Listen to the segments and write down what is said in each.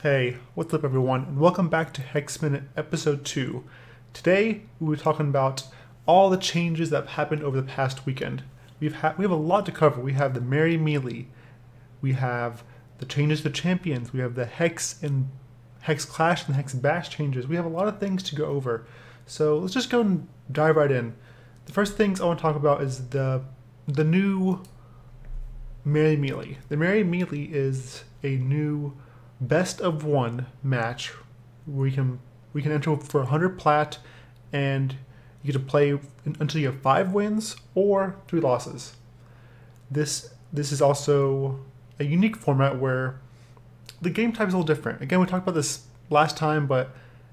Hey, what's up everyone, and welcome back to Hex Minute Episode 2. Today, we'll be talking about all the changes that have happened over the past weekend. We have a lot to cover. We have the Merry Melee, we have the changes to champions, we have the Hex and Hex Clash and Hex Bash changes. We have a lot of things to go over. So let's just go and dive right in. The first things I want to talk about is the new Merry Melee. The Merry Melee is a new best of one match where we can enter for 100 plat, and you get to play until you have 5 wins or 3 losses. This is also a unique format where the game type is a little different. Again, we talked about this last time, but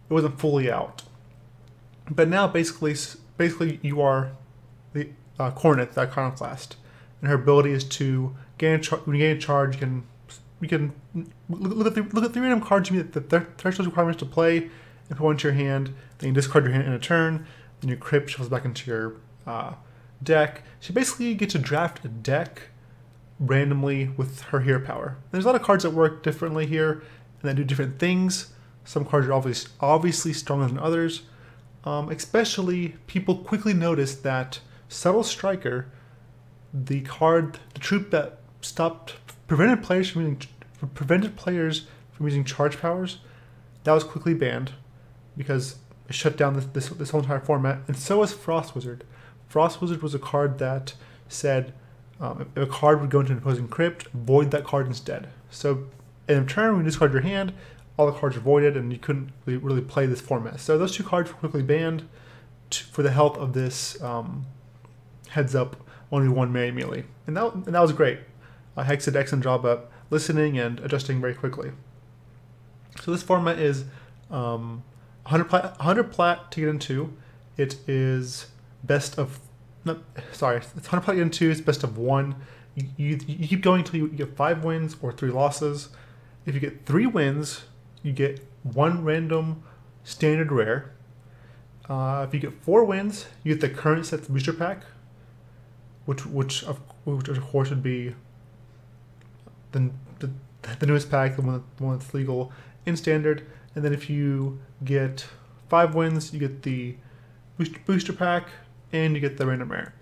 it wasn't fully out. But now basically you are the Cornet, the Iconoclast, and her ability is to when you gain a charge, we can look at 3 random cards you meet the threshold requirements to play, and put one to your hand. Then you discard your hand in a turn. Then your crypt shuffles back into your deck. So basically you get to draft a deck randomly with her hero power. There's a lot of cards that work differently here and that do different things. Some cards are obviously stronger than others. Especially people quickly noticed that Subtle Striker, the troop that prevented players from using charge powers, that was quickly banned because it shut down this whole entire format. And so was Frost Wizard. Frost Wizard was a card that said if a card would go into an opposing crypt, void that card instead. So in turn, when you discard your hand, all the cards are voided and you couldn't really play this format. So those 2 cards were quickly banned for the health of this heads up only one Merry Melee. And that was great. Hex did an excellent job at listening and adjusting very quickly. So this format is 100 plat to get into. It is best of, it's 100 plat to get into. It's best of 1. You keep going until you get 5 wins or 3 losses. If you get 3 wins, you get 1 random standard rare. If you get 4 wins, you get the current set booster pack, which of course would be the newest pack, the one that's legal in standard. And then if you get 5 wins, you get the booster pack and you get the random rare.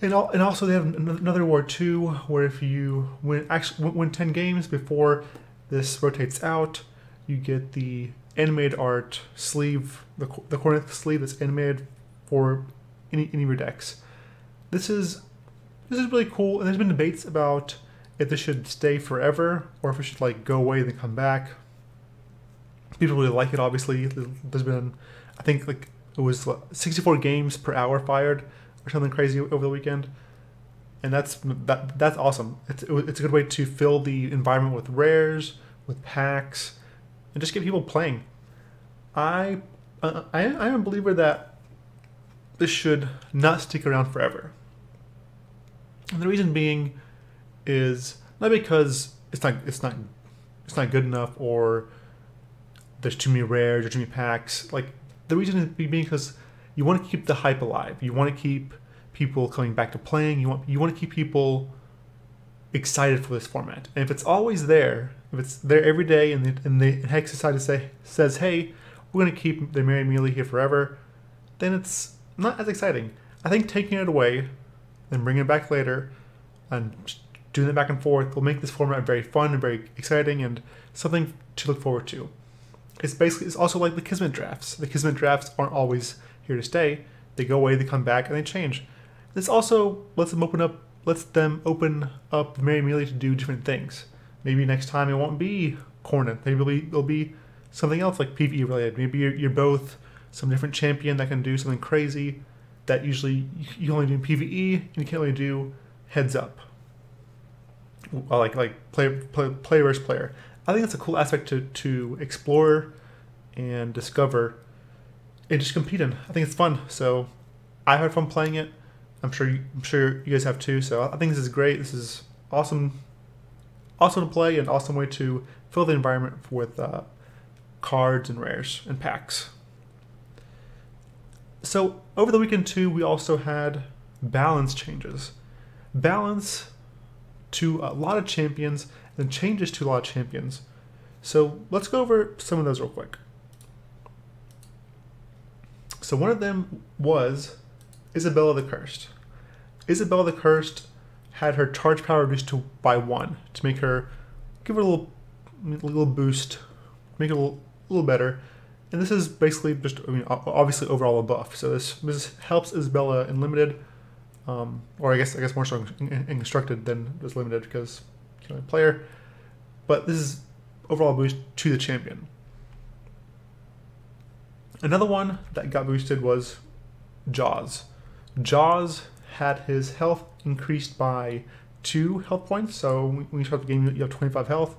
And also they have another reward too, where if you win 10 games before this rotates out, you get the animated art sleeve, the Cornet sleeve that's animated for any of your decks. This is really cool, and there's been debates about if this should stay forever or if it should like go away and then come back. People really like it. Obviously, there's been, I think like it was 64 games per hour fired or something crazy over the weekend, and that's awesome. It's a good way to fill the environment with rares, with packs, and just get people playing. I am a believer that this should not stick around forever, and the reason being is not because it's not good enough or there's too many rares or too many packs. Like, the reason is being because you want to keep the hype alive. You want to keep people coming back to playing. You want to keep people excited for this format. And if it's always there, if it's there every day, and the Hex Society says, hey, we're going to keep the Merry Melee here forever, then it's not as exciting. I think taking it away and bringing it back later and doing it back and forth will make this format very fun and very exciting and something to look forward to. It's also like the Kismet drafts. The Kismet drafts aren't always here to stay. They go away, they come back, and they change. This also lets them open up Merry Melee to do different things. Maybe next time it won't be Cornet. Maybe it'll be something else like PvE related. Maybe you're both some different champion that can do something crazy that usually you only do in PvE and you can't really do heads up. Like player versus player. I think that's a cool aspect to explore and discover and just compete in. I think it's fun. So I had fun playing it. I'm sure you guys have too. So I think this is great. This is awesome to play, and awesome way to fill the environment with cards and rares and packs. So over the weekend too, we also had balance changes. Balance to a lot of champions, and changes to a lot of champions. So let's go over some of those real quick. So one of them was Isabella the Cursed. Isabella the Cursed had her charge power reduced by 1 to make her, give her a little boost, make it a little better. And this is basically just, obviously overall a buff. So this helps Isabella in limited, or I guess more so in constructed than just limited because you can only play her. But this is overall boost to the champion. Another one that got boosted was Jaws. Jaws had his health increased by 2 health points. So when you start the game, you have 25 health.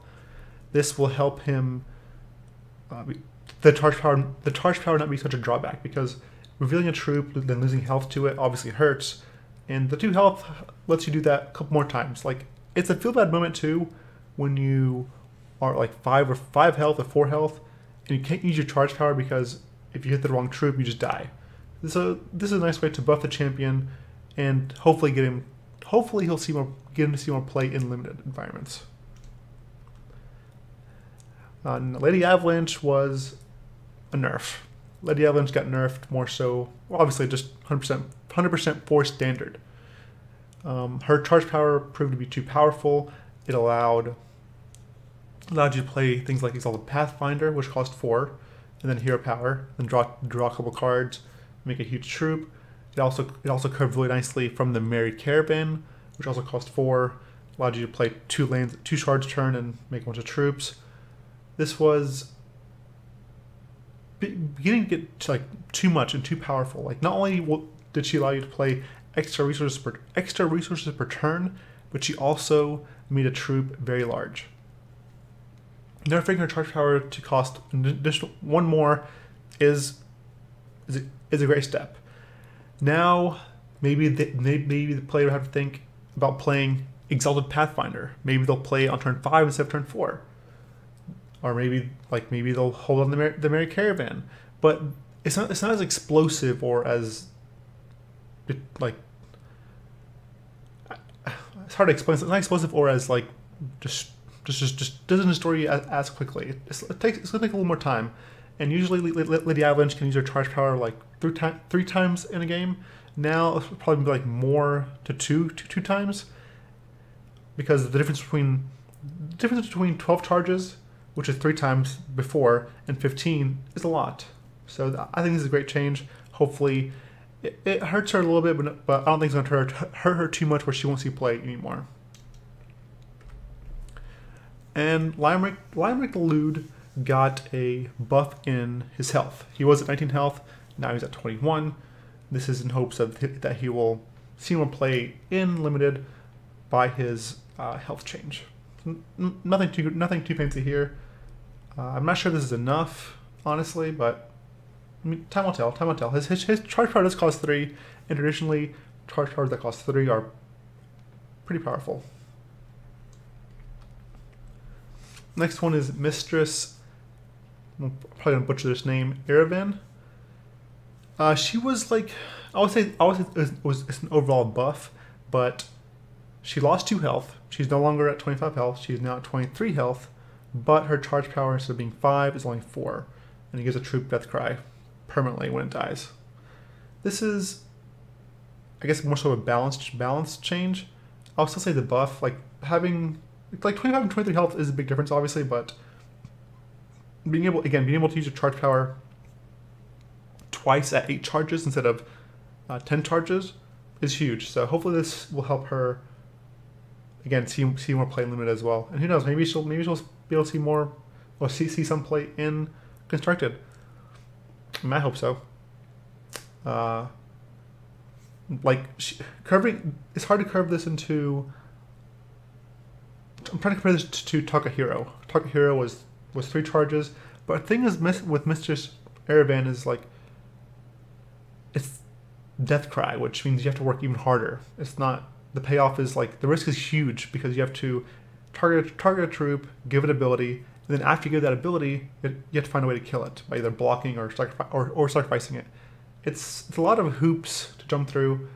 This will help him. The charge power not be such a drawback, because revealing a troop then losing health to it obviously hurts, and the 2 health lets you do that a couple more times. Like, it's a feel bad moment too when you are like 5 health or 4 health and you can't use your charge power because if you hit the wrong troop you just die. So this is a nice way to buff the champion and hopefully get him to see more play in limited environments. Lady Avalanche was a nerf. Lady Avalanche got nerfed more so, well, obviously just 100% for standard. Her charge power proved to be too powerful. It allowed you to play things like Exalted Pathfinder, which cost 4, and then Hero Power, then draw a couple cards, make a huge troop. It also curved really nicely from the Merry Caravan, which also cost 4, allowed you to play 2 shards turn and make a bunch of troops. This was beginning to get to, like, too much and too powerful. Like, not only did she allow you to play extra resources per turn, but she also made a troop very large. Nerfing her charge power to cost an additional 1 more is a great step. Now, maybe the player will have to think about playing Exalted Pathfinder. Maybe they'll play on turn 5 instead of turn 4. Or maybe they'll hold on the Merry Caravan, but it's not as explosive or as like, it's hard to explain. It's not explosive or as like just doesn't destroy you as quickly. It's gonna take a little more time, and usually Lady Avalanche can use her charge power like 3 times in a game. Now it's probably be like more to two times, because the difference between 12 charges, which is 3 times before, and 15 is a lot. So I think this is a great change. Hopefully, it hurts her a little bit, but I don't think it's going to hurt her too much where she won't see play anymore. And Limerick the Lewd got a buff in his health. He was at 19 health, now he's at 21. This is in hopes of that he will see more play in limited by his health change. Nothing too fancy here. I'm not sure this is enough, honestly, but I mean, time will tell. Time will tell. His charge power does cost 3, and traditionally, charge powers that cost 3 are pretty powerful. Next one is Mistress. I'm probably gonna butcher this name. Erevan. She was like, I would say it was an overall buff, but she lost 2 health. She's no longer at 25 health. She's now at 23 health. But her charge power, instead of being 5, is only 4, and it gives a troop death cry permanently when it dies. This is, I guess, more so a balanced change. I'll still say the buff, like having like 25 and 23 health is a big difference, obviously, but being able to use your charge power twice at 8 charges instead of 10 charges is huge. So hopefully this will help her again see more play in limited as well. And who knows, maybe she'll be able to see more, or see some play in constructed. I hope so. Curving, it's hard to curve this into. I'm trying to compare this to Takahiro. Takahiro was 3 charges, but the thing is with Mistress Erevan is like, it's death cry, which means you have to work even harder. It's not, the payoff is like, the risk is huge because you have to target a troop, give it ability, and then after you give that ability, you have to find a way to kill it by either blocking or sacrificing it. It's a lot of hoops to jump through.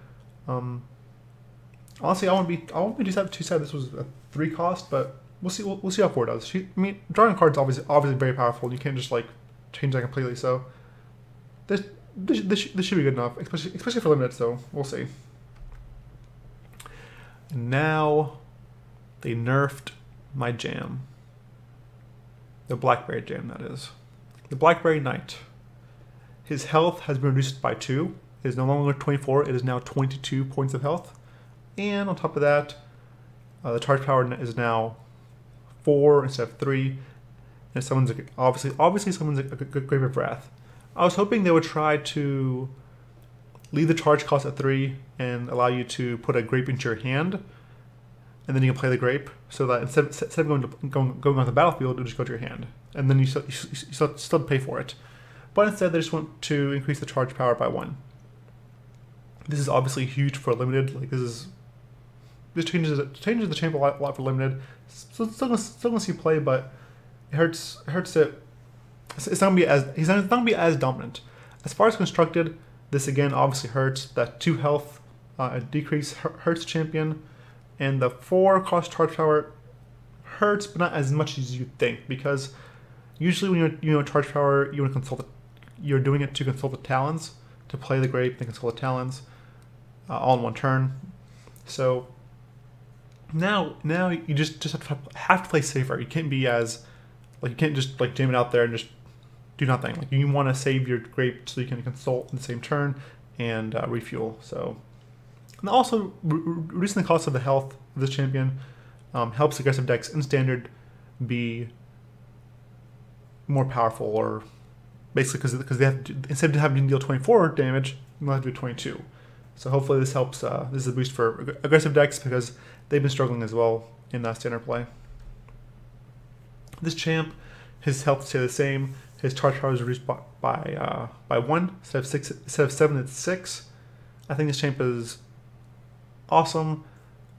Honestly, I won't be too sad this was a 3 cost, but we'll see. We'll see how 4 does. I mean, drawing cards is obviously very powerful. You can't just like change that completely. So this should be good enough, especially for limited. So we'll see. And now they nerfed my jam. The Blackberry jam, that is. The Blackberry Knight. His health has been reduced by 2. It is no longer 24. It is now 22 points of health. And on top of that, the charge power is now 4 instead of 3. And someone's obviously someone's a Grave of Wrath. I was hoping they would try to leave the charge cost at 3 and allow you to put a grape into your hand, and then you can play the grape. So that instead of going on the battlefield, it'll just go to your hand, and then you still pay for it. But instead, they just want to increase the charge power by 1. This is obviously huge for limited. Like this changes the champ a lot for limited. So still gonna see play, but it hurts it. It's not gonna be as he's not gonna be as dominant. As far as constructed, this again obviously hurts. That 2 health decrease hurts champion, and the 4 cost charge power hurts, but not as much as you think, because usually when you're charge power, you want to consult. You're doing it to consult the talons, to play the grape, then consult the talons, all in one turn. So now you just have to play safer. You can't be as you can't just jam it out there and just do nothing. Like you want to save your grape so you can consult in the same turn and refuel. So, and also reducing the cost of the health of this champion helps aggressive decks in standard be more powerful, or basically because they have to, instead of having to deal 24 damage, they'll have to do 22. So hopefully this helps. This is a boost for aggressive decks because they've been struggling as well in standard play. This champ, his health stay the same. His charge power is reduced by 1 instead of 7. It's 6. I think this champ is awesome.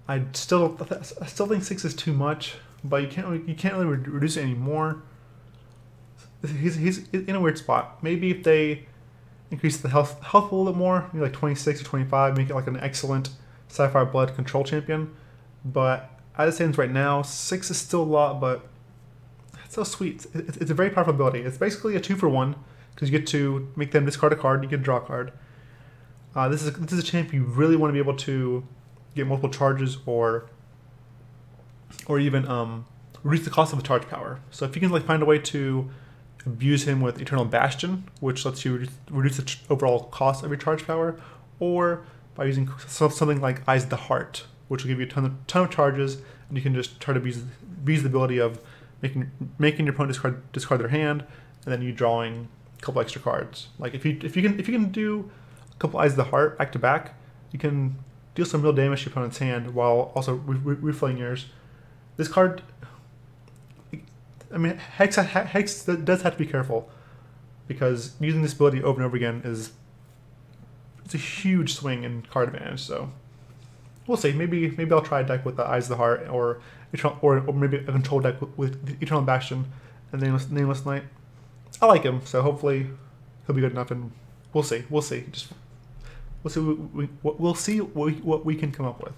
I still think 6 is too much, but you can't really reduce it anymore. He's in a weird spot. Maybe if they increase the health a little bit more, maybe like 26 or 25, make it like an excellent Sapphire Blood control champion. But as it stands right now, 6 is still a lot, but it's so sweet. It's a very powerful ability. It's basically a 2-for-1 because you get to make them discard a card, you get to draw a card. This is a champ you really want to be able to get multiple charges or even reduce the cost of the charge power. So if you can find a way to abuse him with Eternal Bastion, which lets you reduce the overall cost of your charge power, or by using something like Eyes of the Heart, which will give you a ton of charges, and you can just try to abuse the ability of making your opponent discard their hand, and then you drawing a couple extra cards. Like if you can do a couple Eyes of the Heart back to back, you can deal some real damage to your opponent's hand while also refilling yours. This card, I mean, Hex does have to be careful, because using this ability over and over again it's a huge swing in card advantage. So we'll see. Maybe I'll try a deck with the Eyes of the Heart, or maybe a control deck with Eternal Bastion and Nameless Knight. I like him, so hopefully he'll be good enough, and we'll see. We'll see what we can come up with.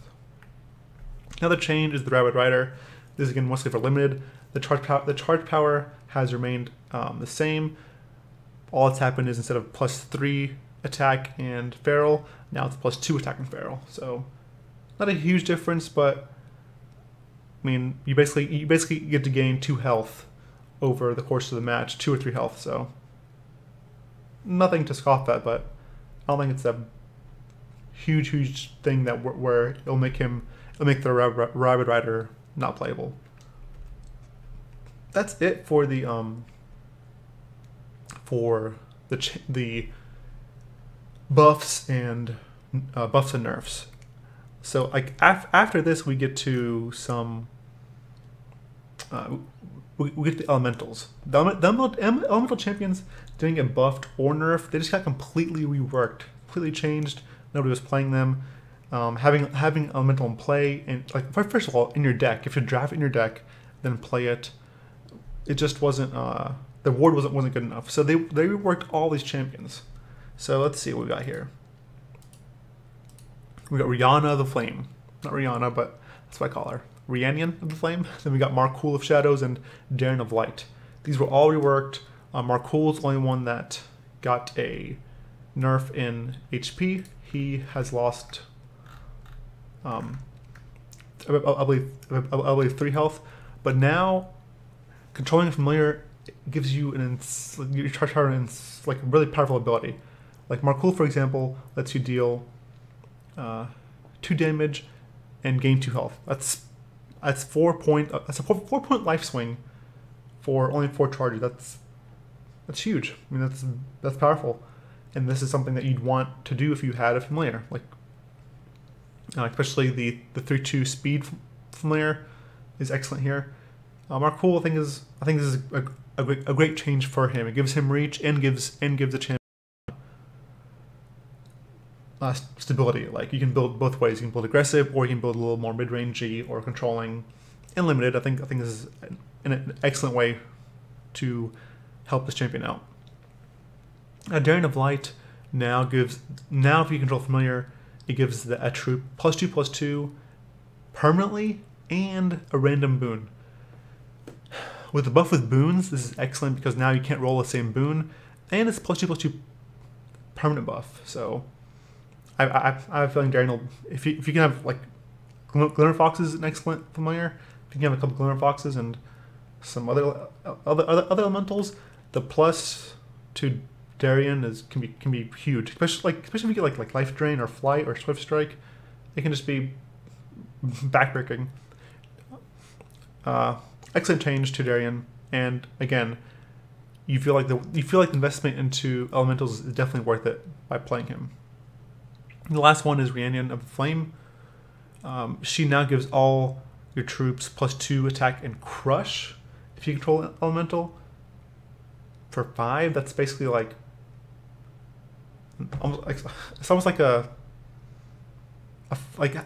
Another change is the Rabid Rider. This is again mostly for limited. The charge power has remained the same. All that's happened is instead of +3 attack and feral, now it's +2 attack and feral. So not a huge difference, but I mean you basically get to gain 2 health over the course of the match, 2 or 3 health. So nothing to scoff at, but I don't think it's a huge thing that where it'll make the Rabid Rider not playable. That's it for the buffs and nerfs. So like after this, we get to some we get the elementals. The elemental champions didn't get buffed or nerfed. They just got completely reworked, completely changed. Nobody was playing them. Having elemental in play, and like first of all in your deck, if you draft it in your deck, then play it. It just wasn't the ward wasn't good enough. So they reworked all these champions. So let's see what we got here. We got Rihanna the Flame, not Rihanna, but that's what I call her. Rhiannon of the Flame. Then we got Marcool of Shadows and Darren of Light. These were all reworked. Marcool's the only one that got a nerf in HP. He has lost, I believe 3 health. But now, controlling a familiar gives you your charge power and like a really powerful ability. Like Marcool, for example, lets you deal 2 damage and gain 2 health. That's a 4-point life swing for only 4 charges. That's huge. I mean, that's powerful, and this is something that you'd want to do if you had a familiar, like especially the 3/2 speed familiar is excellent here. Marcool, I think this is a great change for him. It gives him reach and gives the champion stability. Like, you can build both ways. You can build aggressive, or you can build a little more mid-rangey or controlling and limited. I think this is an excellent way to help this champion out. Darren of Light now if you control familiar, it gives a troop +2/+2 permanently and a random boon. With the buff with boons, this is excellent because now you can't roll the same boon, and it's +2/+2 permanent buff. So I have a feeling Darren will, if you can have like Glimmer Fox is an excellent familiar. If you can have a couple Glimmer Foxes and some other elementals, the plus to Darien can be huge, especially if you get like Life Drain or Flight or Swift Strike. It can just be backbreaking. Excellent change to Darien, and again, you feel like the investment into elementals is definitely worth it by playing him. And the last one is Rhiannon of the Flame. She now gives all your troops +2 attack and crush if you control elemental. For 5, that's basically like it's almost like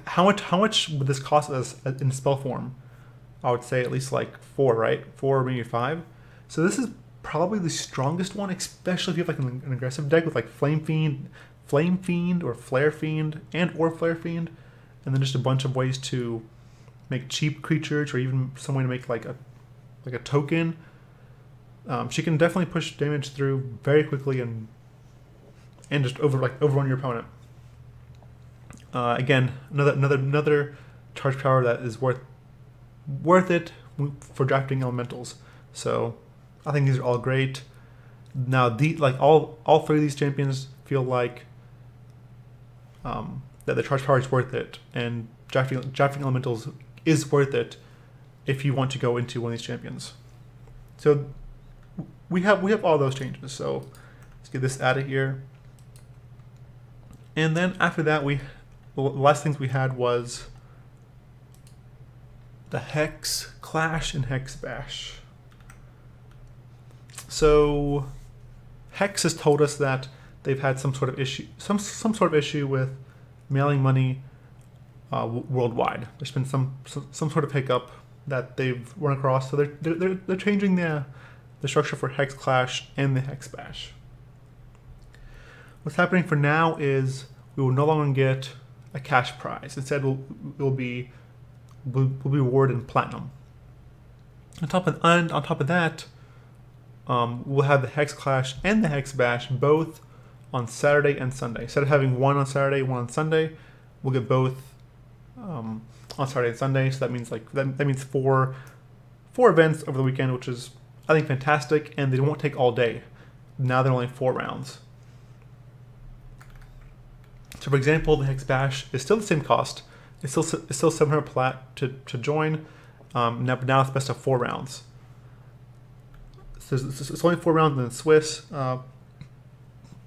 how much would this cost us in spell form? I would say at least like 4, right? 4 or maybe 5. So this is probably the strongest one, especially if you have like an aggressive deck with like Flame Fiend or Flare Fiend or Flare Fiend, and then just a bunch of ways to make cheap creatures, or even some way to make like a token. She can definitely push damage through very quickly and just overrun your opponent. Again, another charge power that is worth it for drafting elementals. So I think these are all great. Now, all 3 of these champions feel like that the charge power is worth it, and drafting elementals is worth it if you want to go into one of these champions. So we have all those changes. So let's get this out of here. And then after that, the last things we had was the Hex Clash and Hex Bash. So Hex has told us that they've had some sort of issue with mailing money worldwide. There's been some sort of hiccup that they've run across. So they're changing the structure for Hex Clash and the Hex Bash. What's happening for now is we will no longer get a cash prize. Instead, we'll be rewarded in platinum. On top of that, we'll have the Hex Clash and the Hex Bash both on Saturday and Sunday. Instead of having one on Saturday, one on Sunday, we'll get both on Saturday and Sunday. So that means that means four events over the weekend, which is, I think, fantastic. And they won't take all day. Now they're only 4 rounds. So, for example, the Hex Bash is still the same cost. It's still 700 plat to join. Now it's best of 4 rounds. So it's only 4 rounds, and then Swiss.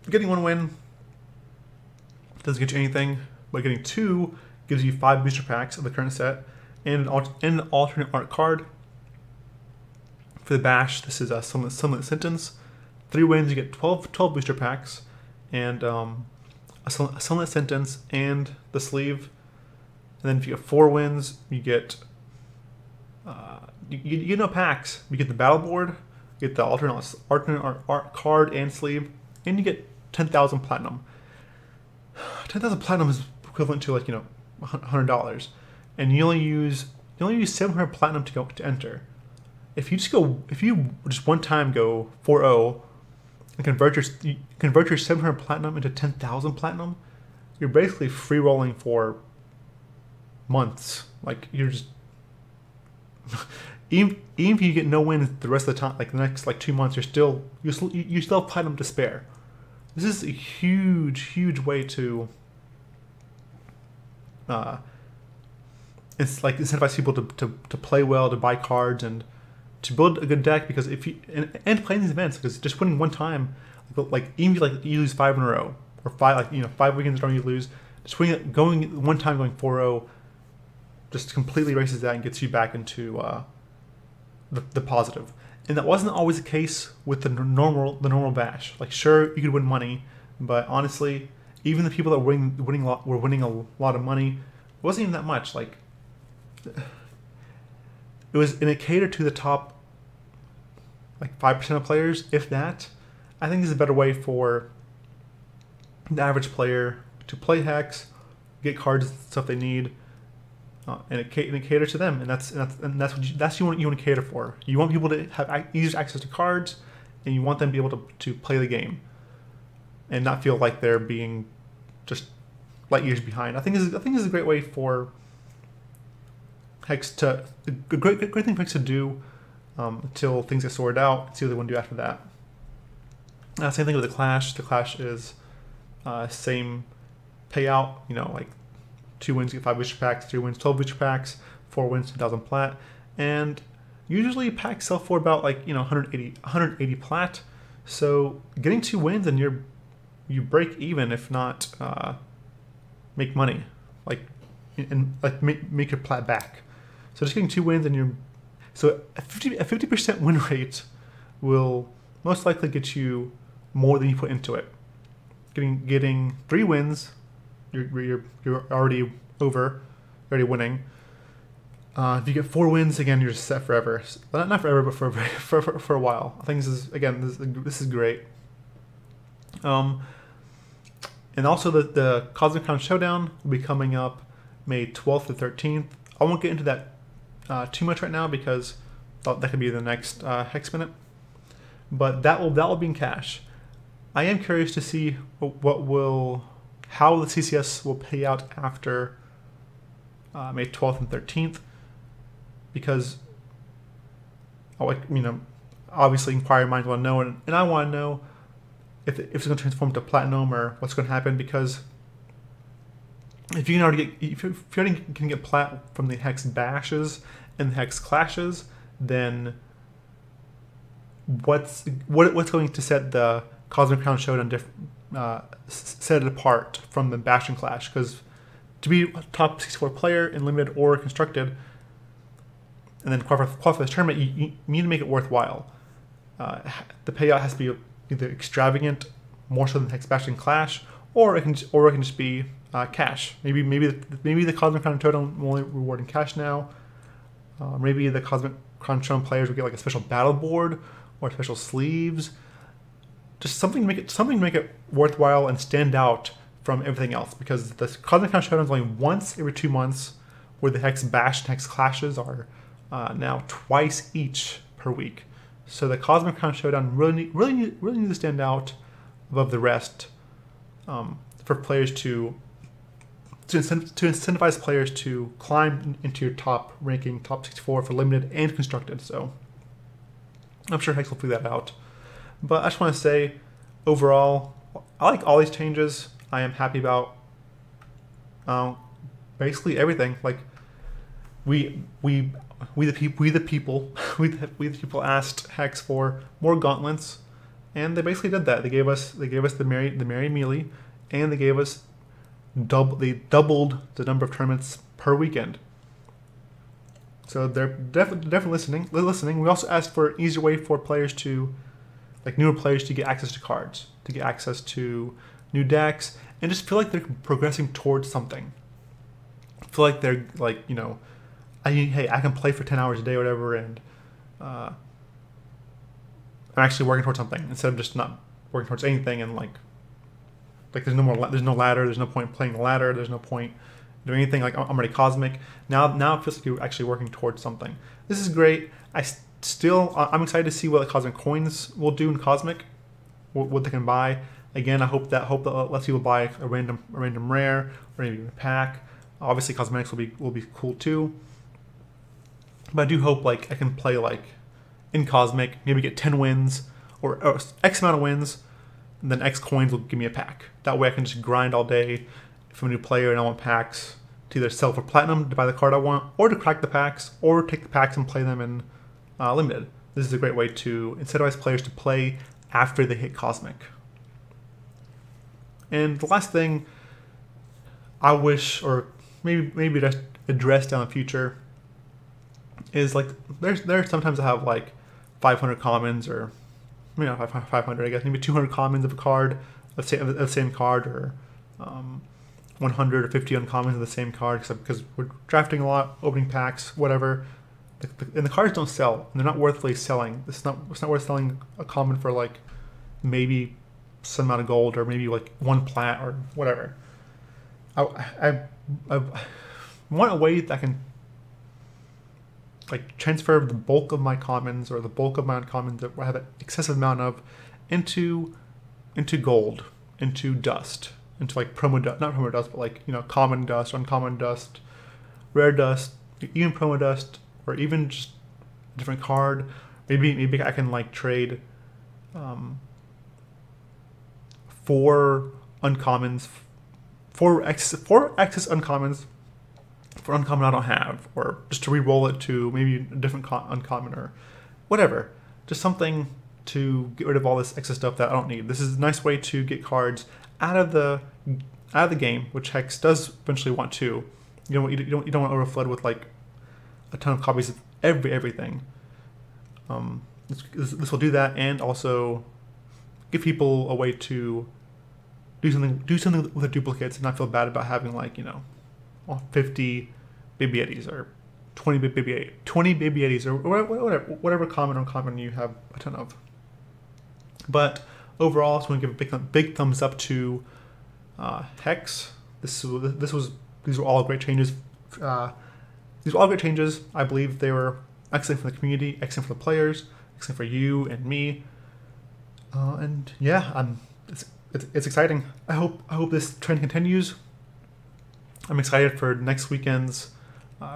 Getting 1 win doesn't get you anything, but getting 2 gives you 5 booster packs of the current set and an alternate art card. For the Bash, this is a Sunlit Sentence. 3 wins, you get 12 booster packs, and a Sunlit Sentence and the sleeve. And then if you have 4 wins, you get you get no packs. You get the battle board, you get the alternate art card and sleeve, and you get 10,000 platinum. 10,000 platinum is equivalent to $100, and you only use you only use 700 platinum to enter. If you just one time go 4-0 and convert your 700 platinum into 10,000 platinum, you're basically free rolling for months. Like you're just even if you get no wins the rest of the time, like the next like 2 months, you still have platinum to spare. This is a huge way to it's like incentivize people to play well, to buy cards, and to build a good deck. Because if you and playing these events, because just winning one time, like even if you lose 5 in a row or 5 5 weekends in a row you lose, just winning going one time going 4-0 just completely erases that and gets you back into the positive. And that wasn't always the case with the normal bash. Like sure you could win money, but honestly, even the people that were winning a lot of money, it wasn't even that much. Like it was, and it catered to the top like 5% of players, if that. I think this is a better way for the average player to play Hex, get cards and stuff they need, and it caters to them, and that's what you want to cater for. You want people to have easy access to cards, and you want them to be able to play the game, and not feel like they're being just light years behind. I think this is a great way for Hex to a great thing for Hex to do until things get sorted out. See what they want to do after that. Same thing with the Clash. The Clash is same payout. Like 2 wins get 5 booster packs, 3 wins 12 booster packs, 4 wins 2,000 plat, and usually packs sell for about 180 plat. So getting 2 wins and you break even, if not make money, make your plat back. So just getting 2 wins and a 50% win rate will most likely get you more than you put into it. Getting 3 wins, you're already over, already winning. If you get 4 wins, again, you're just set forever. Not forever, but for a while. I think this is great. And also the Cosmic Crown Showdown will be coming up May 12th to 13th. I won't get into that too much right now because that could be the next Hex Minute. But that will be in cash. I am curious to see how the CCS will pay out after May 12th and 13th, because obviously inquiry minds want to know, and I want to know if it's going to transform to platinum or what's going to happen. Because if you already can get plat from the Hex bashes and the Hex clashes, then what's going to set the Cosmic Crown Showdown set it apart from the Bash and Clash? Because to be a top 64 player in limited or constructed, and then qualify for this tournament, you need to make it worthwhile. The payout has to be either extravagant, more so than Hex Bash and Clash, or it can just be cash. Maybe the Cosmic Crown Showdown will only reward in cash now. Maybe the Cosmic Crown Showdown players will get like a special battle board or special sleeves. Just something to make it worthwhile and stand out from everything else, because the Cosmic Crown Showdown is only once every 2 months, where the Hex Bash and Hex Clashes are now twice each per week. So the Cosmic Crown Showdown really need to stand out above the rest for players to incentivize players to climb into your top ranking, top 64 for limited and constructed. So I'm sure Hex will figure that out. But I just want to say, overall, I like all these changes. I am happy about basically everything. Like we the people asked Hex for more gauntlets, and they basically did that. They gave us the Merry Melee, and they doubled the number of tournaments per weekend. So they're definitely listening. We also asked for an easier way for players to, like newer players, to get access to cards, to get access to new decks, and just feel like they're progressing towards something. Feel like they're like, hey, I can play for 10 hours a day or whatever, and I'm actually working towards something instead of just not working towards anything. And like there's no ladder. There's no point playing the ladder. There's no point do anything like I'm already cosmic. Now it feels like you're actually working towards something. This is great. I'm excited to see what the cosmic coins will do in cosmic, what they can buy. Again, I hope that lets people buy a random rare or maybe a pack. Obviously, cosmetics will be cool too. But I do hope like I can play like in cosmic, maybe get 10 wins or X amount of wins, and then X coins will give me a pack. That way I can just grind all day if I'm a new player and I want packs to either sell for platinum to buy the card I want, or to crack the packs, or take the packs and play them in limited. This is a great way to incentivize players to play after they hit cosmic. And the last thing I wish, or maybe just address down the future, is like there's sometimes I have like 500 commons, or 500 I guess, maybe 200 commons of a card, of the same card, or 100 or 50 uncommons of the same card, because we're drafting a lot, opening packs, whatever. And the cards don't sell, and they're not worth really selling. It's not worth selling a common for like maybe some amount of gold, or maybe like one plat or whatever. I want a way that I can like transfer the bulk of my commons, or the bulk of my uncommons that I have an excessive amount of, into gold, into dust, into like not promo dust, but like common dust, uncommon dust, rare dust, even promo dust, or even just a different card. Maybe I can like trade 4 uncommons, 4 excess uncommons for uncommon I don't have, or just to re-roll it to maybe a different uncommon or whatever. Just something to get rid of all this excess stuff that I don't need. This is a nice way to get cards out of the game, which Hex does eventually want to. You don't want to overflood with like a ton of copies of everything. This will do that, and also give people a way to do something with the duplicates and not feel bad about having like 50 Baby Eddies, or 20 Baby Eddies, or whatever common or uncommon you have a ton of. But overall, I just want to give a big thumbs up to Hex. These were all great changes. These were all great changes. I believe they were excellent for the community, excellent for the players, excellent for you and me. And yeah, it's exciting. I hope this trend continues. I'm excited for next weekend's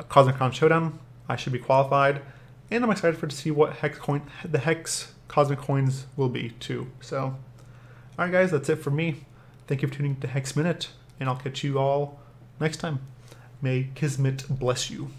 Cosmic Crown Showdown. I should be qualified, and I'm excited to see what the Hex Cosmic Coins will be too. So, alright guys, that's it for me. Thank you for tuning to Hex Minute, and I'll catch you all next time. May Kismet bless you.